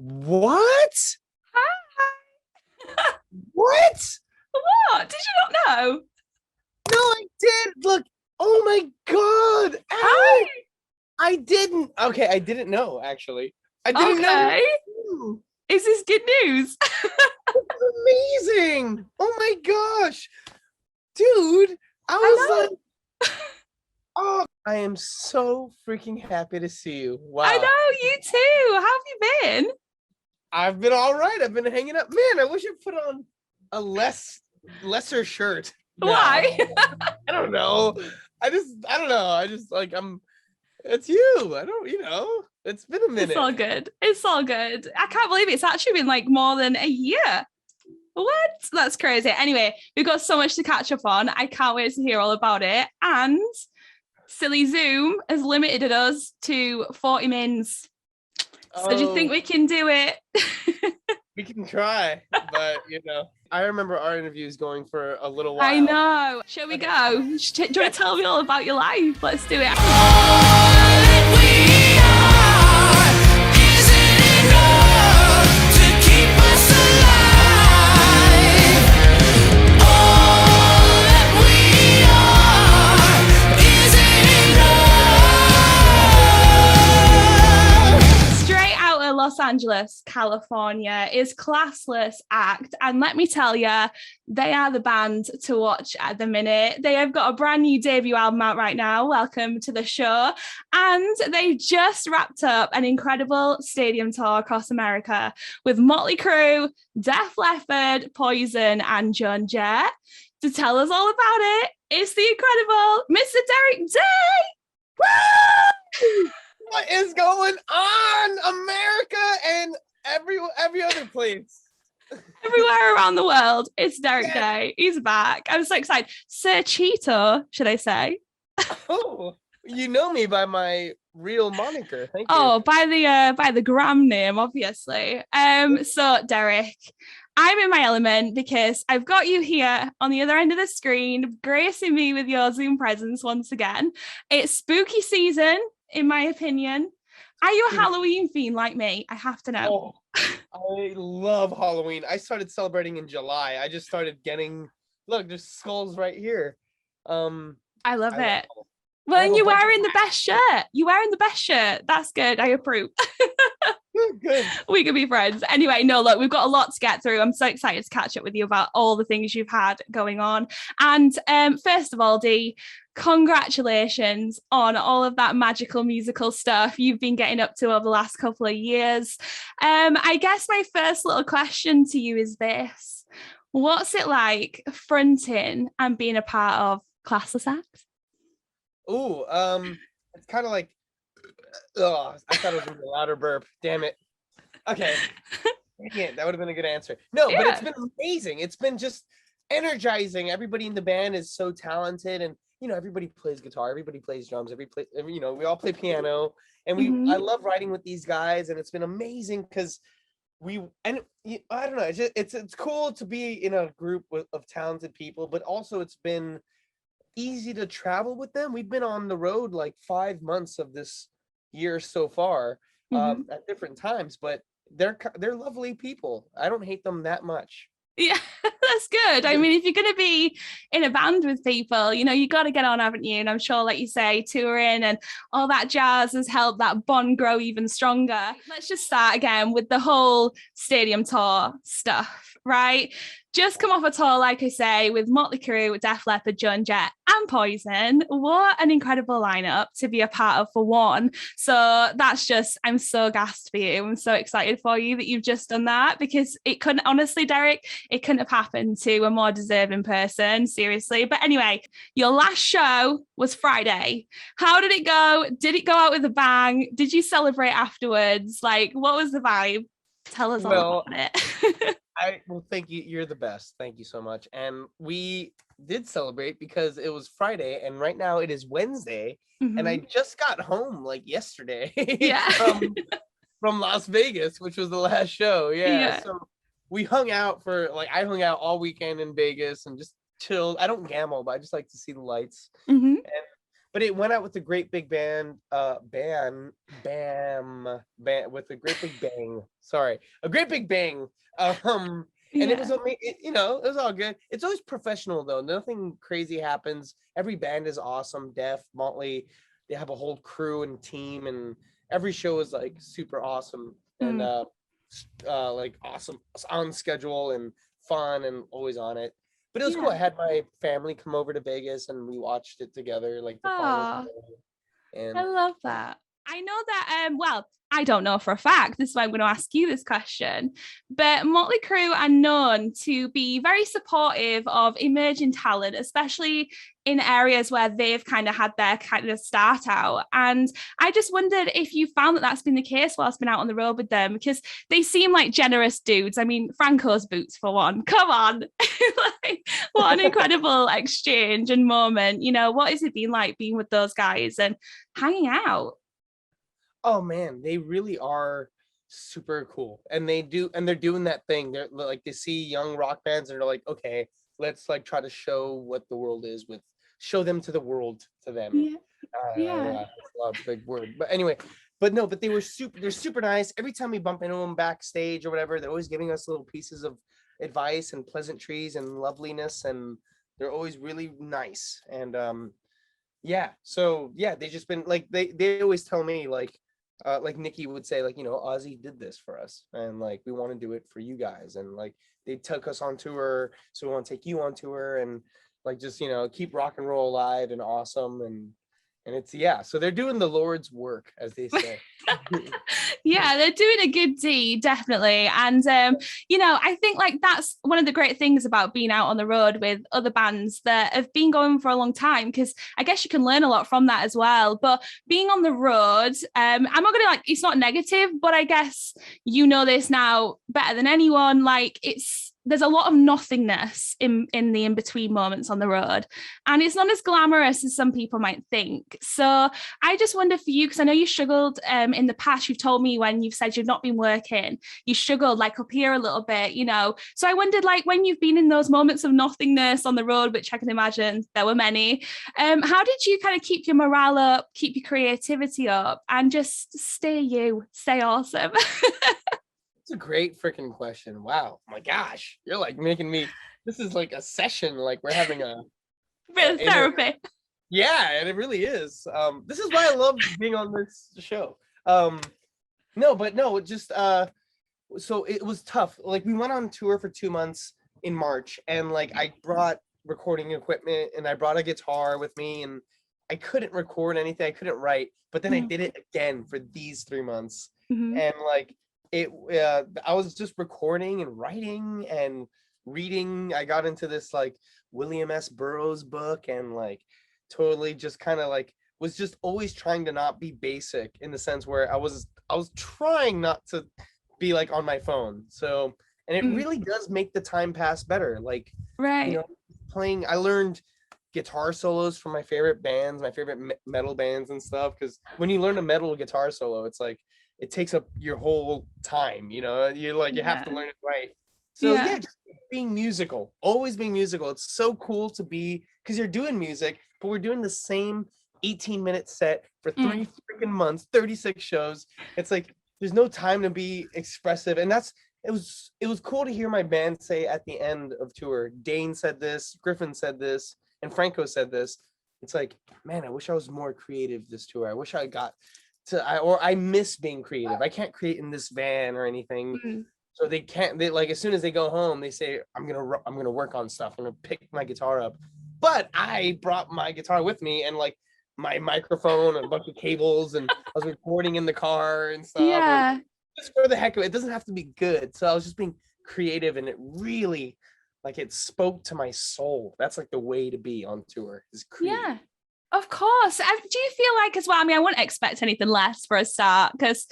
What? Hi. What? What? Did you not know? No, I did. Look. Oh my God. Hi. Ow. I didn't. Okay, I didn't know, actually. I didn't Okay. know. Is this good news? Amazing. Oh my gosh. Dude, I I was know. like, oh, I am so freaking happy to see you. I Wow. know, you too. How have you been? I've been all right. I've been hanging up. Man, I wish I put on a lesser shirt now. Why? I don't know. I don't know. I just like it's you. I don't, it's been a It's minute. all good. It's all good. I can't believe it's actually been like more than a year. What? That's crazy. Anyway, we've got so much to catch up on. I can't wait to hear all about it. And silly Zoom has limited us to 40 mins. So do you think we can do it? We can try, but I remember our interviews going for a little while. I know. Shall we go? Do you want to tell me all about your life? Let's do it. Los Angeles, California is Classless Act, and let me tell you, they are the band to watch at the minute. They have got a brand new debut album out right now. Welcome to the show. And they just wrapped up an incredible stadium tour across America with Mötley Crüe, Duff, Leppard, Poison, and Joan Jett. To tell us all about it, it's the incredible Mr. Derek Day. Woo! What is going on, America and every other place? Everywhere around the world, it's Derek Day. He's back. I'm so excited. Sir Cheeto, should I say? Oh, you know me by my real moniker. Thank you. Oh, by the gram name, obviously. So Derek, I'm in my element because I've got you here on the other end of the screen, gracing me with your Zoom presence once again. It's spooky season, in my opinion. Are you a Halloween fiend like me? I have to know. Oh, I love Halloween. I started celebrating in July. I just started getting, look, there's skulls right here. I love it. Well, and you're wearing the best shirt. You're wearing the best shirt. That's good. I approve. Good. We could be friends. Anyway, no, look, we've got a lot to get through. I'm so excited to catch up with you about all the things you've had going on. And first of all, Dee, congratulations on all of that magical musical stuff you've been getting up to over the last couple of years. I guess my first little question to you is this. What's it like fronting and being a part of Classless Act? Oh, it's kind of like, I thought it was gonna be a louder burp. Damn it. Okay. Dang it, that would have been a good answer. No, but it's been amazing. It's been just energizing. Everybody in the band is so talented, and everybody plays guitar, everybody plays drums, we all play piano, and I love writing with these guys, and it's been amazing because I don't know, it's cool to be in a group of talented people, but also it's been easy to travel with them. We've been on the road like 5 months of this year so far, at different times, but they're lovely people. I don't hate them that much. Yeah, that's good. I mean, if you're going to be in a band with people, you got to get on, haven't you? And I'm sure, like you say, touring and all that jazz has helped that bond grow even stronger. Let's just start again with the whole stadium tour stuff, right? Just come off a tour, like I say, with Mötley Crüe, Def Leppard, Joan Jett, and Poison. What an incredible lineup to be a part of for one. So that's just, I'm so gassed for you. I'm so excited for you that you've just done that, because it couldn't, honestly, Derek, it couldn't have happened to a more deserving person, seriously. But anyway, your last show was Friday. How did it go? Did it go out with a bang? Did you celebrate afterwards? Like, what was the vibe? Tell us all about it. Well, thank you. You're the best. Thank you so much. And we did celebrate because it was Friday, and right now it is Wednesday, and I just got home like yesterday from Las Vegas, which was the last show. Yeah. So we hung out I hung out all weekend in Vegas and just chilled. I don't gamble, but I just like to see the lights. And but it went out with a great big with a great big bang. Sorry, a great big bang. And it was it was all good. It's always professional though. Nothing crazy happens. Every band is awesome. Duff, Mötley, they have a whole crew and team, and every show is like super awesome and like awesome on schedule and fun and always on it. But it was cool. I had my family come over to Vegas and we watched it together, like the final show. And I love that. I know that, well, I don't know for a fact, this is why I'm going to ask you this question, but Mötley Crüe are known to be very supportive of emerging talent, especially in areas where they've kind of had their kind of start out. And I just wondered if you found that that's been the case whilst been out on the road with them, because they seem like generous dudes. I mean, Franco's boots for one. Come on. Like, what an incredible exchange and moment. You know, what has it been like being with those guys and hanging out? Oh man, they really are super cool. And they're doing that thing. They're like, they see young rock bands and they're like, okay, let's like try to show what the world is show them to the world to them. That's a big word. But anyway, but they're super nice. Every time we bump into them backstage or whatever, they're always giving us little pieces of advice and pleasantries and loveliness, and they're always really nice. And they just been like, they always tell me like Nikki would say, like, Ozzy did this for us and like we want to do it for you guys, and like they took us on tour, so we want to take you on tour and like just keep rock and roll alive and awesome, and it's so they're doing the Lord's work, as they say. Yeah, they're doing a good deed, definitely. And I think like that's one of the great things about being out on the road with other bands that have been going for a long time, because I guess you can learn a lot from that as well. But being on the road, I'm not gonna it's not negative, but I guess this now better than anyone. Like there's a lot of nothingness in the in-between moments on the road. And it's not as glamorous as some people might think. So I just wonder for you, because I know you struggled in the past. You've told me when you've said you've not been working, you struggled like up here a little bit, So I wondered, like, when you've been in those moments of nothingness on the road, which I can imagine there were many, how did you kind of keep your morale up, keep your creativity up, and just stay awesome? It's a great freaking question. Wow. Oh my gosh. You're like making me, this is like a session. Like we're having a bit of therapy. Yeah, and it really is. This is why I love being on this show. So it was tough. Like we went on tour for 2 months in March, and like I brought recording equipment and I brought a guitar with me, and I couldn't record anything. I couldn't write, but then I did it again for these 3 months. And like, I was just recording and writing and reading. I got into this like William S. Burroughs book, and like totally just kind of like was just always trying to not be basic, in the sense where I was trying not to be like on my phone. So, and it really does make the time pass better. Like, right. Playing, I learned guitar solos from my favorite bands, my favorite metal bands and stuff. Because when you learn a metal guitar solo, it's like, it takes up your whole time, you have to learn it right. So just being musical, always being musical. It's so cool to be, because you're doing music, but we're doing the same 18-minute set for 3 freaking months, 36 shows. It's like, there's no time to be expressive. And it was cool to hear my band say at the end of tour, Dane said this, Griffin said this, and Franco said this. It's like, man, I wish I was more creative this tour. I wish I got I miss being creative. I can't create in this van or anything. So they like, as soon as they go home, they say, I'm gonna work on stuff. I'm gonna pick my guitar up. But I brought my guitar with me, and like my microphone and a bunch of cables, and I was recording in the car and stuff. Yeah. Just for the heck of it. It doesn't have to be good. So I was just being creative, and it really, like, it spoke to my soul. That's like the way to be on tour, is creative. Yeah. Of course. Do you feel like as well, I mean, I wouldn't expect anything less for a start, because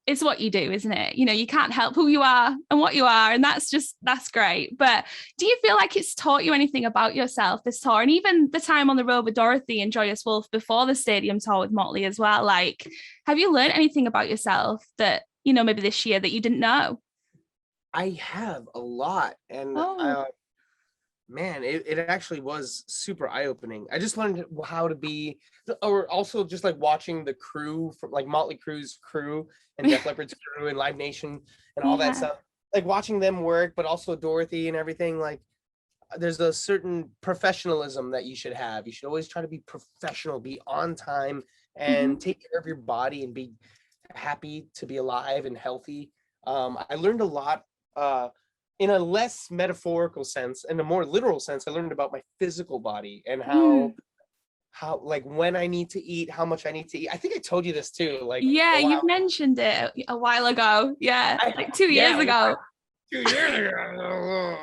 it's what you do, isn't it? You can't help who you are and what you are, and that's great. But do you feel like it's taught you anything about yourself, this tour, and even the time on the road with Dorothy and Joyous Wolf before the stadium tour with Mötley as well? Like, have you learned anything about yourself that, maybe this year that you didn't know? I have a lot. And man, it actually was super eye-opening. I just learned how to be, or also just like watching the crew from like Mötley Crüe's crew and Def Leppard's crew and Live Nation and all that stuff, like watching them work, but also Dorothy and everything. Like there's a certain professionalism that you should have. You should always try to be professional, be on time, and take care of your body and be happy to be alive and healthy. I learned a lot in a less metaphorical sense, in a more literal sense. I learned about my physical body and how like when I need to eat, how much I need to eat. I think I told you this too. Like you've mentioned it a while ago. Like 2 years ago. 2 years ago.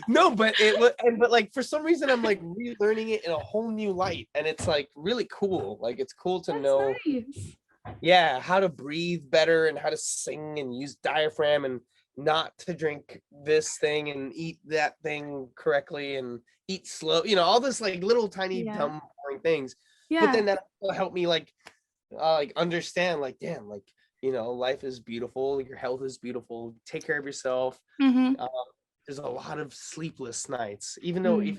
No, but it was, but like for some reason I'm like relearning it in a whole new light, and it's like really cool. Like it's cool to know, nice. How to breathe better and how to sing and use diaphragm and not to drink this thing and eat that thing correctly and eat slow. All this like little tiny dumb boring things. But then that will help me like understand like, damn, like, life is beautiful. Your health is beautiful. Take care of yourself. There's a lot of sleepless nights, even though if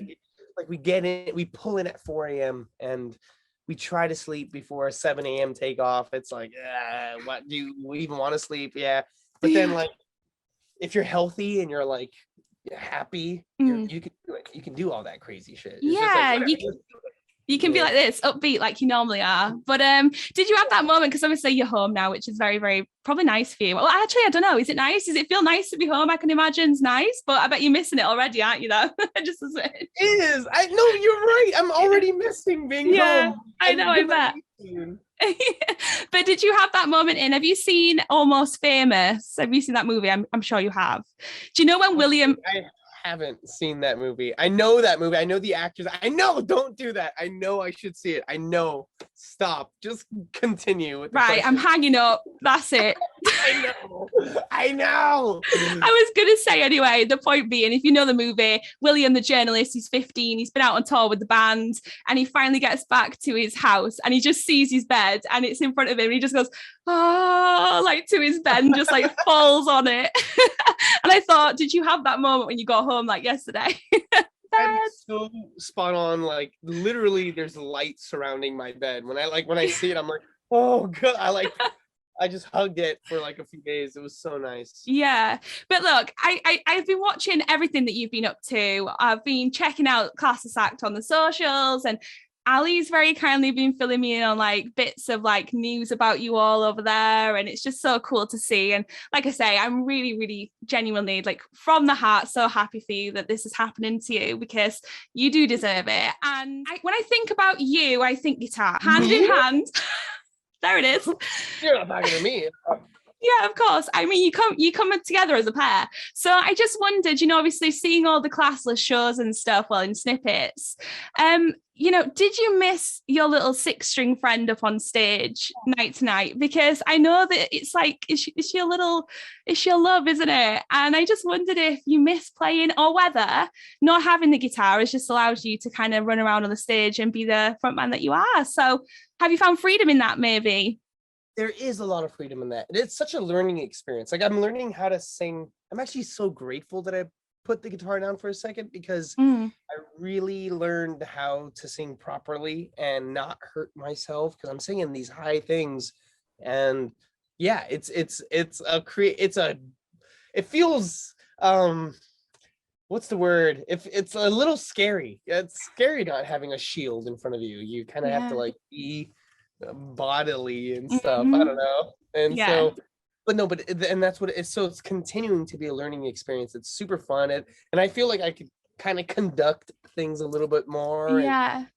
like we get in, we pull in at 4 a.m. and we try to sleep before a 7 a.m. takeoff. It's like, what do you even want to sleep? Yeah. But then like, if you're healthy and you're like happy, you can do it. You can do all that crazy shit. It's just like, you can be like this, upbeat, like you normally are. But did you have that moment? Because obviously you're home now, which is very, very probably nice for you. Well, actually, I don't know. Is it nice? Does it feel nice to be home? I can imagine it's nice, but I bet you're missing it already, aren't you? Though, just as it is. I know you're right. I'm already missing being home. I know. I bet. But did you have that moment have you seen Almost Famous? Have you seen that movie? I'm sure you have. Do you know when William? I haven't seen that movie. I know that movie. I know the actors. I know. Don't do that. I know I should see it. I know. Stop. Just continue with the right. question. I'm hanging up. That's it. I know. I was gonna say anyway, the point being, if you know the movie, William the journalist, he's 15, he's been out on tour with the band, and he finally gets back to his house and he just sees his bed and it's in front of him and he just goes, oh, like to his bed and just like falls on it. And I thought, did you have that moment when you got home like yesterday? I'm so spot on. Like literally there's light surrounding my bed. When I see it, I'm like, oh god. I just hugged it for like a few days. It was so nice. Yeah. But look, I've been watching everything that you've been up to. I've been checking out Classless Act on the socials, and Ali's very kindly been filling me in on like bits of like news about you all over there. And it's just so cool to see. And like I say, I'm really, really genuinely like from the heart, so happy for you that this is happening to you, because you do deserve it. And when I think about you, I think guitar, hand in hand. There it is. You're not talking to me. Yeah, of course. I mean, you come together as a pair. So I just wondered, obviously seeing all the classless shows and stuff, well, in snippets, did you miss your little 6-string friend up on stage night to night? Because I know that it's like, it's your love, isn't it? And I just wondered if you miss playing, or whether not having the guitar has just allowed you to kind of run around on the stage and be the frontman that you are. So have you found freedom in that, maybe? There is a lot of freedom in that. It's such a learning experience. Like I'm learning how to sing. I'm actually so grateful that I put the guitar down for a second, because I really learned how to sing properly and not hurt myself, because I'm singing these high things. And yeah, it feels what's the word? If it's a little scary. It's scary not having a shield in front of you. You kind of have to like be bodily and stuff. I don't know. And so, and that's what it's. So it's continuing to be a learning experience. It's super fun, and I feel like I could kind of conduct things a little bit more. And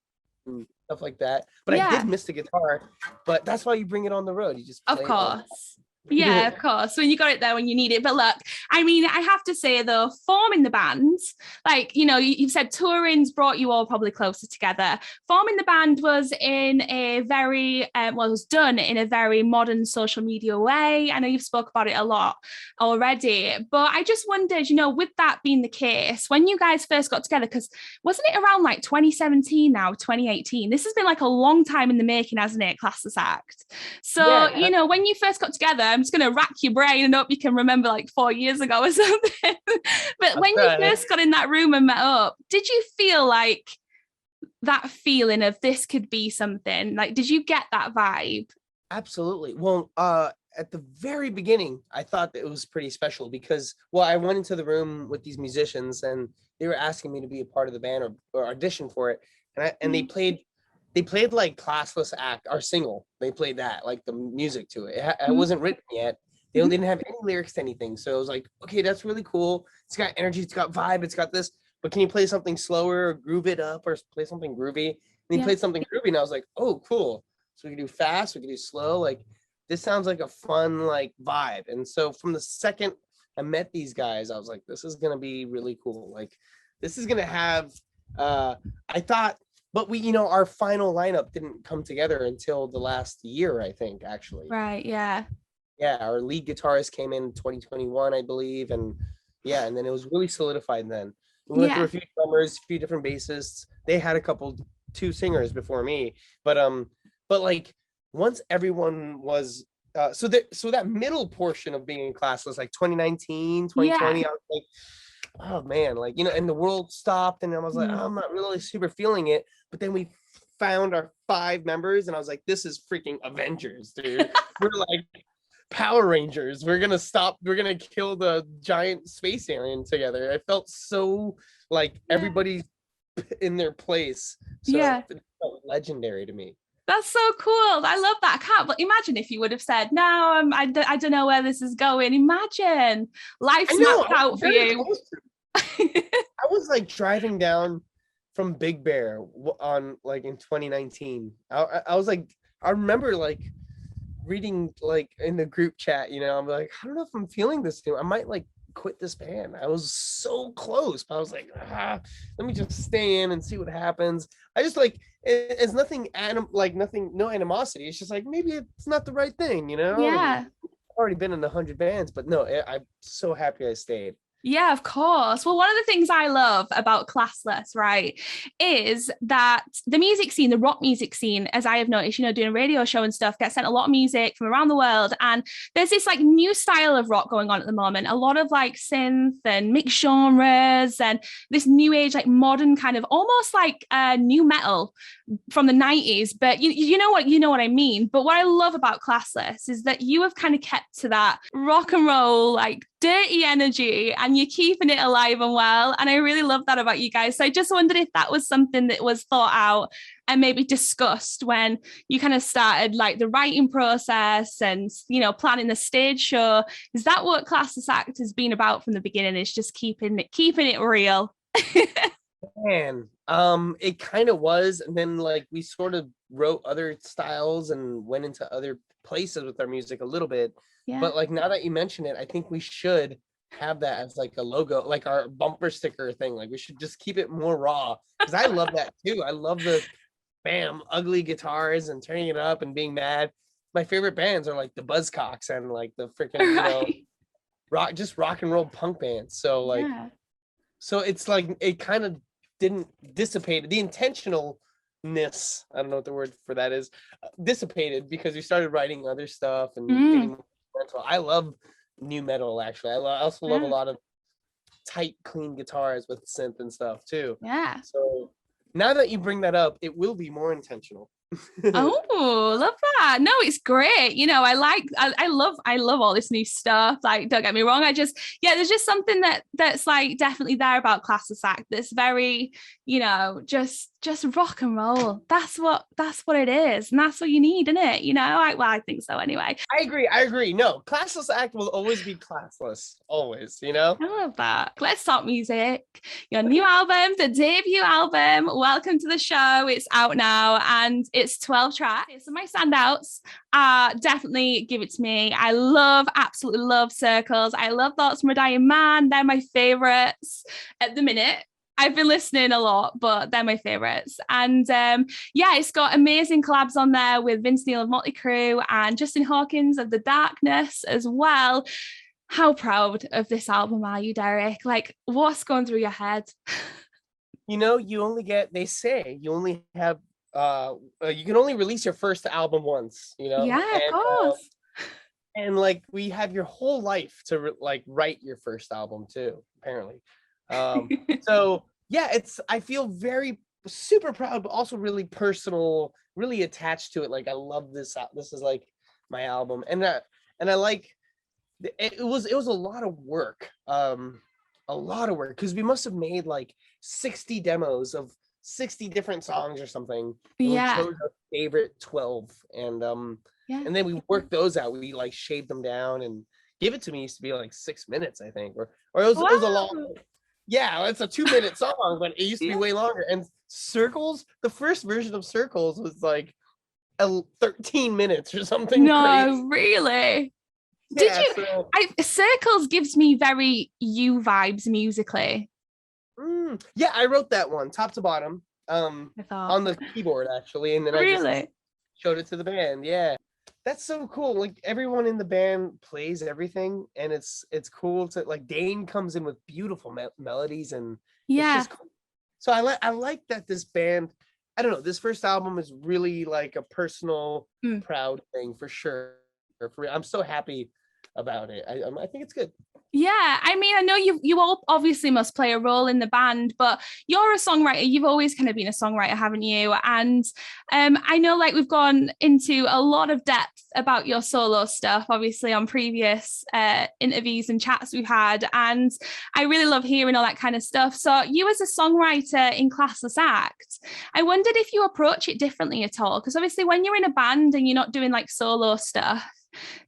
stuff like that. But I did miss the guitar. But that's why you bring it on the road. You just play of course. Yeah, of course. When you got it there when you need it. But look, I mean, I have to say though, forming the band, like, you've said touring's brought you all probably closer together. Forming the band was in a very, was done in a very modern social media way. I know you've spoke about it a lot already, but I just wondered, with that being the case, when you guys first got together, because wasn't it around like 2017 now, 2018? This has been like a long time in the making, hasn't it, Classless Act? So, when you first got together, I'm just going to rack your brain and hope you can remember like 4 years ago or something. But when you first got in that room and met up, did you feel like that feeling of this could be something? Like, did you get that vibe? Absolutely. Well, at the very beginning, I thought that it was pretty special because, well, I went into the room with these musicians and they were asking me to be a part of the band or audition for it. And they played like Classless Act, our single. They played that, like the music to it. It wasn't written yet. They didn't have any lyrics to anything. So it was like, okay, that's really cool. It's got energy, it's got vibe, it's got this, but can you play something slower or groove it up or play something groovy? And he played something groovy and I was like, oh, cool. So we can do fast, we can do slow. Like, this sounds like a fun, like, vibe. And so from the second I met these guys, I was like, this is going to be really cool. Like, this is going to have, I thought, but we, our final lineup didn't come together until the last year, I think, actually. Right, yeah. Yeah, our lead guitarist came in 2021, I believe. And yeah, and then it was really solidified then. We went through a few drummers, a few different bassists. They had two singers before me. But like once everyone was so that middle portion of being in Classless, like 2019, 2020, I was like, oh man, like, and the world stopped and I was like, oh, I'm not really super feeling it. But then we found our 5 members and I was like, this is freaking Avengers, dude. We're like Power Rangers. We're gonna kill the giant space alien together. I felt so like everybody's in their place. So it felt legendary to me. That's so cool. I love that. I can't, but imagine if you would have said, no, I don't know where this is going. Imagine life's mapped out for you. I was like driving down from Big Bear on like in 2019. I was like, I remember like reading like in the group chat, I'm like, I don't know if I'm feeling this thing. I might like quit this band. I was so close, but I was like, let me just stay in and see what happens. I just like, it's nothing no animosity. It's just like, maybe it's not the right thing, Yeah. I've already been in 100 bands, but no, I'm so happy I stayed. Yeah, of course. Well, one of the things I love about Classless, right, is that the music scene, the rock music scene, as I have noticed, doing a radio show and stuff, gets sent a lot of music from around the world. And there's this like new style of rock going on at the moment, a lot of like synth and mixed genres and this new age, like modern kind of almost like new metal from the 90s. But you know what I mean. But what I love about Classless is that you have kind of kept to that rock and roll, like dirty energy, and you're keeping it alive and well. And I really love that about you guys. So I just wondered if that was something that was thought out and maybe discussed when you kind of started like the writing process and, planning the stage show. Is that what Classless Act has been about from the beginning? Is just keeping it real? Man, it kind of was. And then like we sort of wrote other styles and went into other places with our music a little bit. Yeah. But like now that you mention it, I think we should have that as like a logo, like our bumper sticker thing. Like we should just keep it more raw because I love that too. I love the ugly guitars and turning it up and being mad. My favorite bands are like the Buzzcocks and like the freaking rock and roll punk bands. So like so it's like it kind of didn't dissipate the intentionalness. I don't know what the word for that is. Dissipated because we started writing other stuff and getting more mental. I love new metal actually. I also love a lot of tight, clean guitars with synth and stuff too. Yeah. So now that you bring that up, it will be more intentional. Oh, love that. No, it's great. I love all this new stuff. Like, don't get me wrong. There's just something that's like definitely there about Classless Act that's very, just rock and roll. That's what it is. And that's what you need, isn't it? I think so anyway. I agree. No, Classless Act will always be classless. Always, I love that. Let's talk music. Your new album, the debut album. Welcome to the show. It's out now and it's 12 tracks. So my standouts are definitely Give It To Me. I absolutely love Circles. I love Thoughts from a Dying Man. They're my favorites at the minute. I've been listening a lot, but they're my favorites. And it's got amazing collabs on there with Vince Neil of Mötley Crüe and Justin Hawkins of The Darkness as well. How proud of this album are you, Derek? Like, what's going through your head? They say you only have you can only release your first album once, Yeah, of course. And like we have your whole life to like write your first album too, apparently. So yeah, I feel very super proud, but also really personal, really attached to it. Like I love this. This is like my album, and I like it was a lot of work. A lot of work because we must have made like 60 demos of 60 different songs or something, and we Yeah. chose our favorite 12, Yeah. and then we worked those out. We like shaved them down, and Give It To Me used to be like 6 minutes, I think, or it was a long. Wow. Yeah, it's a 2 minute song, but it used to be Yeah. way longer. And Circles, the first version of Circles was like 13 minutes or something crazy. No, really. Did Yeah, you? so Circles gives me very you vibes musically. yeah, I wrote that one top to bottom, I thought. on the keyboard actually, and then I just Really? showed it to the band. Yeah, that's so cool. Like everyone in the band plays everything, and it's cool to like Dane comes in with beautiful melodies, and it's Yeah. just cool. So I like that this band. I don't know. This first album is really like a personal, Mm. proud thing for sure. I'm so happy about it. I think it's good. Yeah, I mean, I know you all obviously must play a role in the band, but you're a songwriter. You've always kind of been a songwriter, haven't you? And I know like we've gone into a lot of depth about your solo stuff, obviously on previous interviews and chats we've had, and I really love hearing all that kind of stuff. So you as a songwriter in Classless Act, I wondered if you approach it differently at all, because obviously when you're in a band and you're not doing like solo stuff,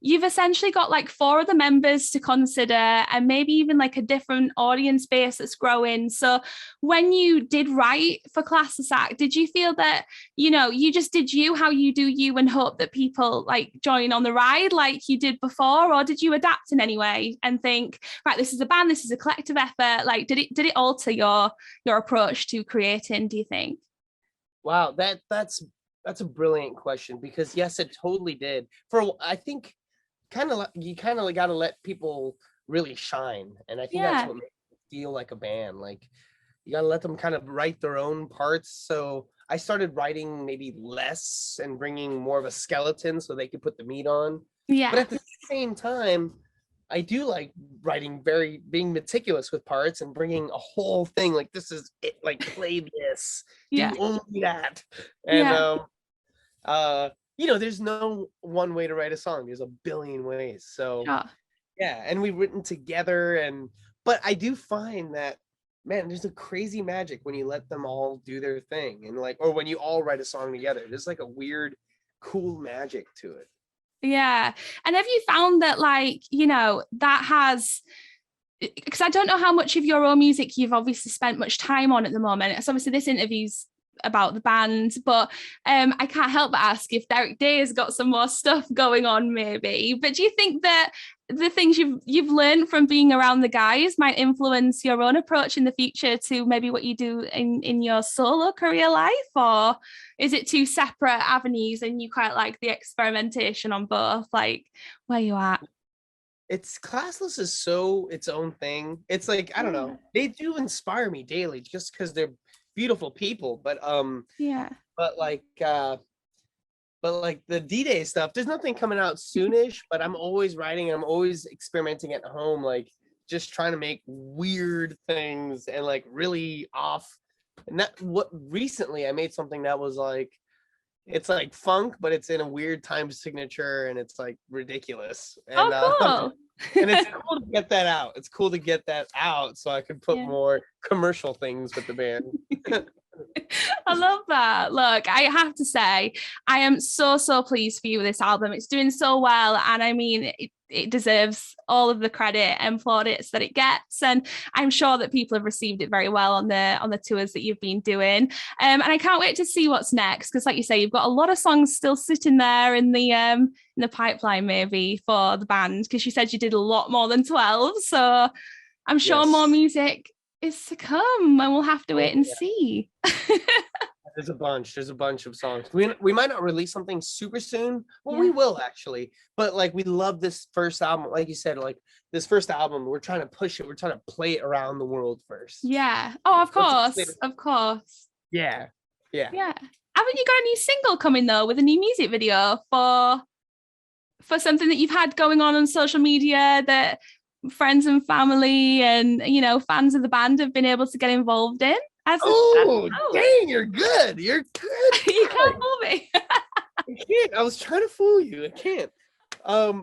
you've essentially got like 4 other members to consider and maybe even like a different audience base that's growing. So when you did write for Classless Act, did you feel that, you know, you just did you how you do you and hope that people like join on the ride like you did before? Or did you adapt in any way and think, right, this is a band, this is a collective effort? Like did it alter your approach to creating, do you think? Wow, that's a brilliant question, because yes, it totally did. For I think kind of you kind of got to let people really shine, and I think that's Yeah. what makes it feel like a band. Like you got to let them kind of write their own parts. So I started writing maybe less and bringing more of a skeleton so they could put the meat on. But Yeah. at the same time, I do like writing, being meticulous with parts and bringing a whole thing, like this is it, like play this, Yeah. do only that. And Yeah. there's no one way to write a song. There's a billion ways. So Sure. yeah, and we've written together, but I do find that, man, there's a crazy magic when you let them all do their thing, and like, or when you all write a song together. There's like a weird, cool magic to it. Yeah. And have you found that, like, you know, that has, because I don't know how much of your own music you've obviously spent much time on at the moment. So obviously this interview's about the band, but I can't help but ask if Derek Day has got some more stuff going on maybe. But do you think that the things you've learned from being around the guys might influence your own approach in the future to maybe what you do in your solo career life? Or is it two separate avenues and you quite like the experimentation on both? Like, where you at? It's Classless is so its own thing. It's like, I don't Yeah. know, they do inspire me daily just because they're beautiful people, Yeah. but like the D-Day stuff, there's nothing coming out soonish, but I'm always writing, I'm always experimenting at home, like just trying to make weird things and like really off. And that what recently I made something that was like, it's like funk, but it's in a weird time signature, and it's like ridiculous. And Oh, and it's cool. cool to get that out. It's cool to get that out so I can put Yeah. more commercial things with the band. I love that. Look, I have to say, I am so pleased for you with this album. It's doing so well. And I mean, it deserves all of the credit and plaudits that it gets. And I'm sure that people have received it very well on the tours that you've been doing. And I can't wait to see what's next. Because like you say, you've got a lot of songs still sitting there in the pipeline maybe for the band. Because you said you did a lot more than 12. So I'm sure more Yes. music is to come, and we'll have to wait and Yeah. see. There's a bunch of songs. We might not release something super soon. Well, Yeah. we will actually. But like we love this first album. Like you said, like this first album, we're trying to push it. We're trying to play it around the world first. Yeah. Oh, of Let's course. Of course. Yeah. Yeah. Yeah. Haven't you got a new single coming though with a new music video for for something that you've had going on social media that friends and family and, you know, fans of the band have been able to get involved in? Dang, you're good. You're good. You can't fool me. I can't. I was trying to fool you. I can't.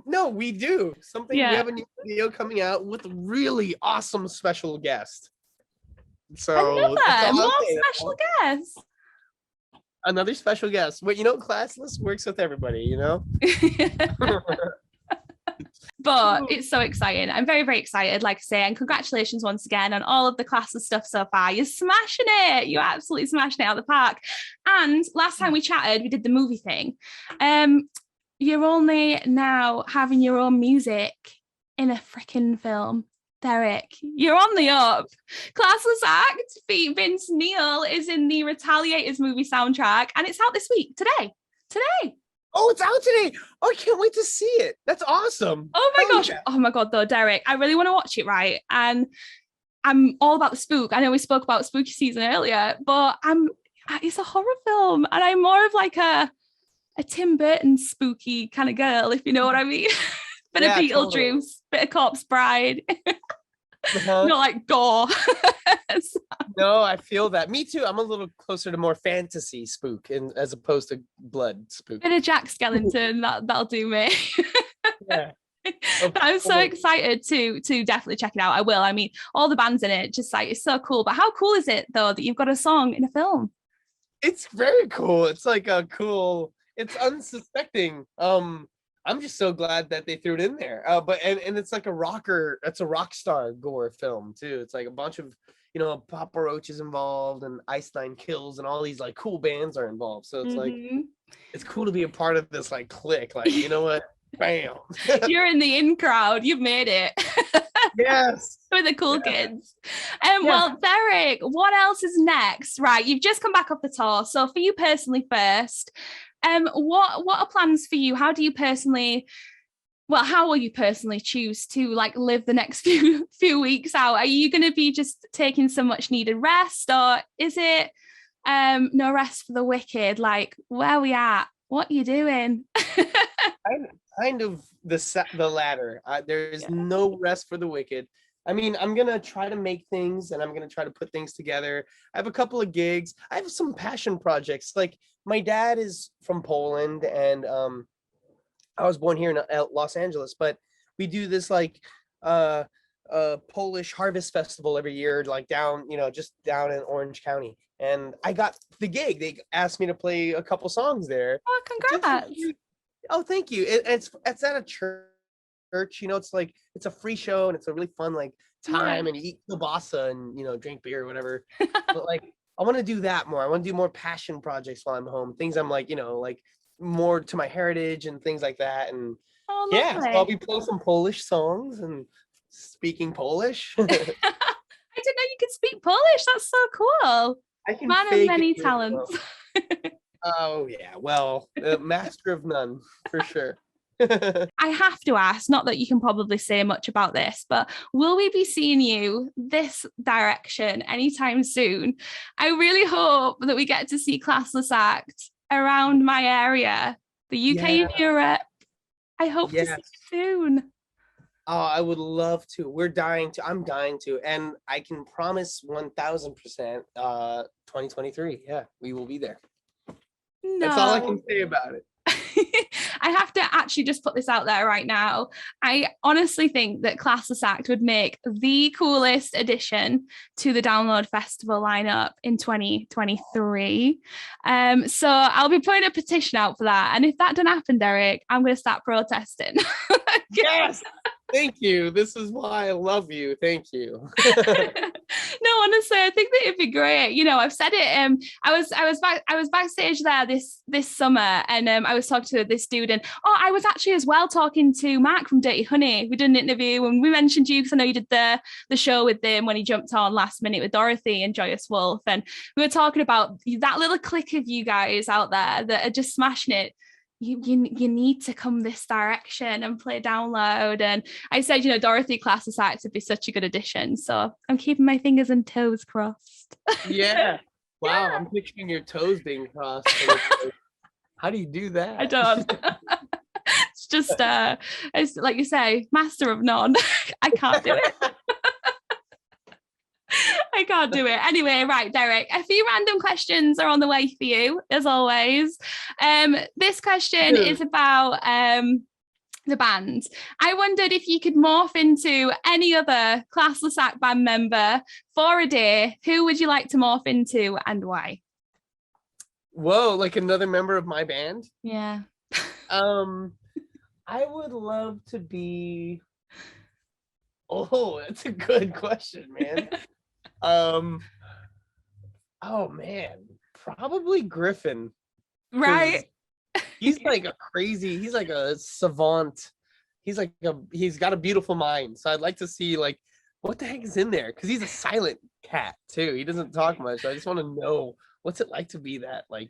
No, we do something. Yeah. We have a new video coming out with a really awesome special guest. So More special guests. Another special guest. But you know, Classless works with everybody, you know? But it's so exciting. I'm very, very excited, like I say, and congratulations once again on all of the Classless stuff so far. You're smashing it. You're absolutely smashing it out of the park. And last time we chatted, we did the movie thing. You're only now having your own music in a freaking film. Derek, you're on the up. Classless Act, feat Vince Neil, is in the Retaliators movie soundtrack, and it's out this week, today. Oh, it's out today. Oh, I can't wait to see it. That's awesome. Oh my gosh. Yeah. Oh my God, though, Derek, I really want to watch it, right? And I'm all about the spook. I know we spoke about spooky season earlier, but it's a horror film, and I'm more of like a Tim Burton spooky kind of girl, if you know what I mean. Bit of Beetlejuice, totally. Bit of Corpse Bride. Not like gore. No, I feel that. Me too. I'm a little closer to more fantasy spook as opposed to blood spook. Bit of Jack Skellington, that'll do me. Yeah. But I'm so excited to definitely check it out. I will. I mean, all the bands in it, just like, it's so cool. But how cool is it though that you've got a song in a film? It's very cool. It's like a cool. It's unsuspecting. I'm just so glad that they threw it in there. But it's like it's a rock star gore film too. It's like a bunch of, you know, Papa Roach is involved and Ice Nine Kills and all these like cool bands are involved. So it's like, it's cool to be a part of this like clique. Like, you know what? Bam. You're in the in crowd. You've made it. Yes. With the cool kids. Well, Derek, what else is next? Right. You've just come back off the tour. So for you personally first, what are plans for you? How will you personally choose to like live the next few weeks out? Are you going to be just taking some much needed rest, or is it no rest for the wicked? Like, where are we at? What are you doing? kind of the latter. There's no rest for the wicked. I mean, I'm going to try to make things and I'm going to try to put things together. I have a couple of gigs. I have some passion projects. Like, my dad is from Poland and I was born here in Los Angeles, but we do this like Polish harvest festival every year, like just down in Orange County. And I got the gig. They asked me to play a couple songs there. Oh, congrats. Oh, thank you. It's at a church, you know, it's like, it's a free show and it's a really fun like time and you eat kielbasa and, you know, drink beer or whatever. But like, I want to do that more. I want to do more passion projects while I'm home. Things I'm like, you know, like more to my heritage and things like that. And so I'll be playing some Polish songs and speaking Polish. I didn't know you could speak Polish. That's so cool. I can Man of many talents. Oh yeah, well, master of none for sure. I have to ask, not that you can probably say much about this, but will we be seeing you this direction anytime soon? I really hope that we get to see Classless Act around my area, the UK and Europe. I hope to see you soon. Oh, I would love to. I'm dying to. And I can promise 1000%, 2023. Yeah, we will be there. No. That's all I can say about it. I have to actually just put this out there right now. I honestly think that Classless Act would make the coolest addition to the Download Festival lineup in 2023. So I'll be putting a petition out for that. And if that doesn't happen, Derek, I'm going to start protesting. Yes. Thank you. This is why I love you. Thank you. No, honestly, I think that it'd be great. You know, I've said it. I was backstage there this summer, and I was talking to this dude, and I was actually as well talking to Mark from Dirty Honey. We did an interview, and we mentioned you because I know you did the show with them when he jumped on last minute with Dorothy and Joyous Wolf, and we were talking about that little clique of you guys out there that are just smashing it. You need to come this direction and play Download. And I said, you know, Dorothy Classless Act would be such a good addition. So I'm keeping my fingers and toes crossed. Yeah. Wow. I'm picturing your toes being crossed. How do you do that? I don't. It's just, it's like you say, master of none. I can't do it. I can't do it. Anyway, right, Derek, a few random questions are on the way for you, as always. This question is about the band. I wondered if you could morph into any other Classless Act band member for a day. Who would you like to morph into and why? Whoa, like another member of my band? Yeah. I would love to be... Oh, that's a good question, man. Oh man, probably Griffin. Right. He's like a crazy, he's like a savant. He's got a beautiful mind. So I'd like to see like what the heck is in there, because he's a silent cat too. He doesn't talk much. So I just want to know what's it like to be that like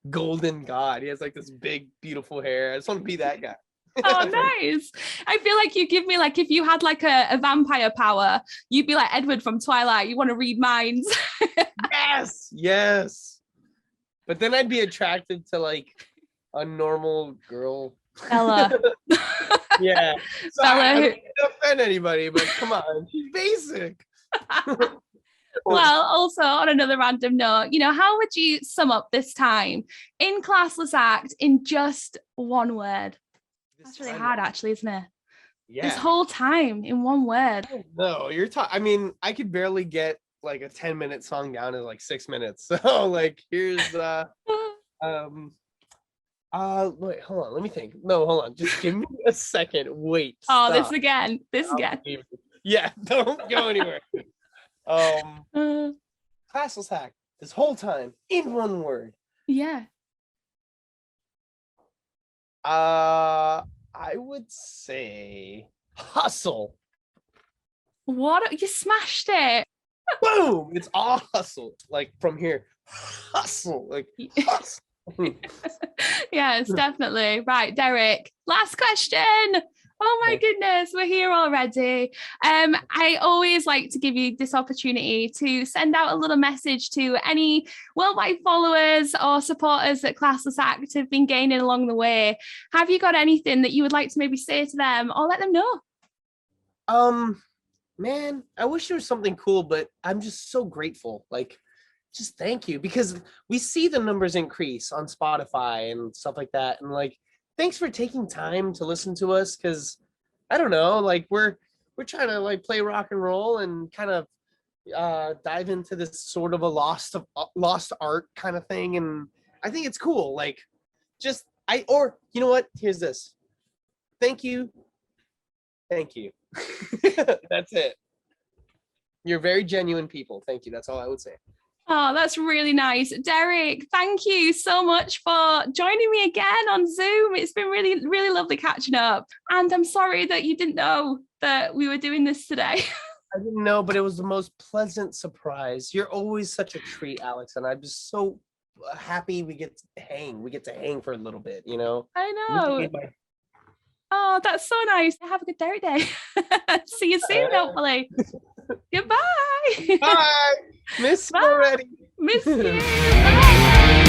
golden god. He has like this big beautiful hair. I just want to be that guy. Oh, nice. I feel like you give me like, if you had like a vampire power, you'd be like Edward from Twilight. You want to read minds. Yes. But then I'd be attracted to like a normal girl. Bella. Yeah. Bella. I don't offend anybody, but come on, she's basic. Well, also on another random note, how would you sum up this time in Classless Act in just one word? That's really hard, actually, isn't it? Yeah. This whole time in one word. No, you're talking. I mean, I could barely get like a 10-minute song down in like 6 minutes. So like, here's wait, hold on. Let me think. No, hold on. Just give me a second. Wait. Oh, stop. This again. Yeah, don't go anywhere. Classless Act this whole time in one word. Yeah. I would say hustle. What? You smashed it. Boom! It's all hustle. Like from here, hustle. Like hustle. Yes, definitely. Right, Derek. Last question. Oh my goodness, we're here already. I always like to give you this opportunity to send out a little message to any worldwide followers or supporters that Classless Act have been gaining along the way. Have you got anything that you would like to maybe say to them or let them know? Man, I wish there was something cool, but I'm just so grateful. Like, just thank you, because we see the numbers increase on Spotify and stuff like that, and like, thanks for taking time to listen to us, because I don't know, like we're trying to like play rock and roll and kind of dive into this sort of a lost art kind of thing, and I think it's cool. Like, or you know what? Here's this. Thank you. That's it. You're very genuine people. Thank you. That's all I would say. Oh, that's really nice. Derek, thank you so much for joining me again on Zoom. It's been really, really lovely catching up. And I'm sorry that you didn't know that we were doing this today. I didn't know, but it was the most pleasant surprise. You're always such a treat, Alex. And I'm just so happy we get to hang. We get to hang for a little bit, I know. Oh, that's so nice. Have a good Derek day. See you soon, hopefully. Goodbye. Bye. Miss you already. Miss you. Bye.